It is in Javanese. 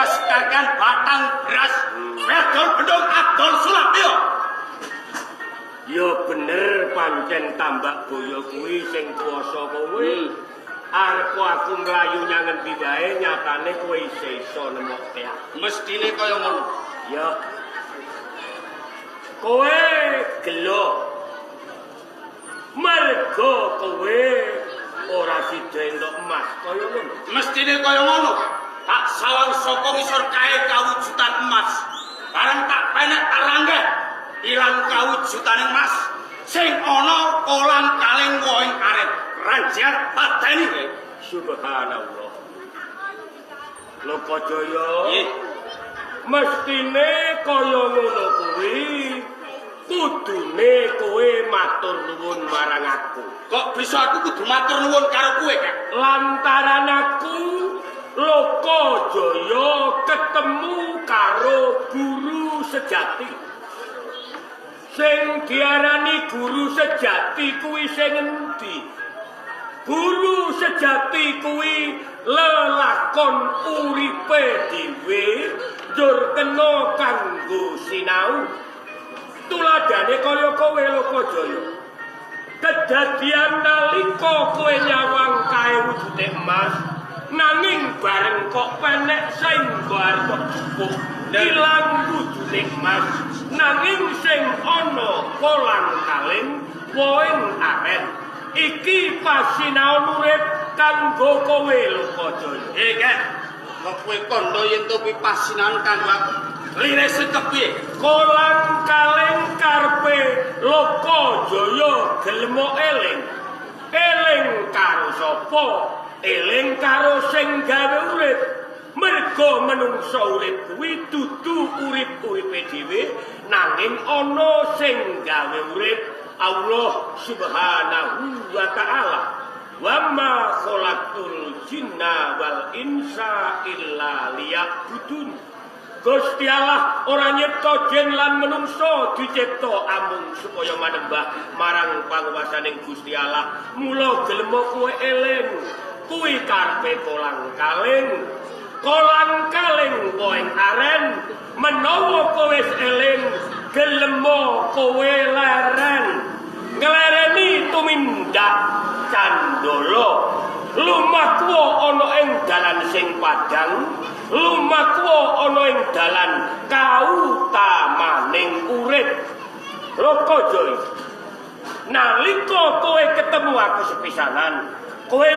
wis kakan batang beras wedol bendung adol sulap yo. Ya bener pancen tambak boyo kuwi sing kuwasa kowe. Arep aku mlayu nyang ngendi wae nyatane kowe isih iso nemokke aku. Mestine kaya ngono. Ya. Kowe gelo. Mergo kowe ora sida entuk emas kaya ngono. Mestine kaya ngono. Tak sawang saka ngisor kae kawujudan emas. Bareng tak penek taranggeh ilang kawujudan emas sing ana kolang kaling woing karet. Ranjar pateni. Subhanallah. Lokajaya. Nggih. Mestine kaya ngono kuwi. Kudune kowe matur nuwun marang aku. Kok bisa aku kudu matur nuwun karo kowe, Kak? Lantaran aku Lokajaya ketemu karo guru sejati. Sing diarani guru sejati kuwi sing endi? Guru sejati kuwi lelakon uripe dhewe njur kena kanggo sinau. Tuladane kaya kowe Lokajaya. Kedadian nalika kowe nyawang kae wujude emas, nanging bareng kok penek sing bar kok cukup ilang wujude emas, nanging sing ana kolang kaling woing aren. Iki pasinaon urip kanggo kowe Lokajaya. Kak, kok kowe kandha yen to pasinaon kanggo aku. Lirese kepiye? Kolang kaling karepe Lokajaya gelem eling. Eling karo sapa? Eling karo sing gawe urip. Mergo menungsa urip kuwi dudu urip-uripe dhewe, nanging ana sing gawe urip Allah Subhanahu wa taala. Wa ma khalaqtul jinna wal insa illa liya'budun. Gusti Allah ora nyipta jin lan menungso dicipta amung supaya manembah marang panguwasaning Gusti Allah. Mula gelem kowe eling kuwi karepe kolang kaling. Kolang kaling woing aren menawa kowe wis eling gelem kowe leren. Nglereni tumindak candala. Lumakwa ana ing dalan sing padhang, lumakwa ana ing dalan kautamaning urip. Lokajaya, nalika kowe ketemu aku sepisanan, kowe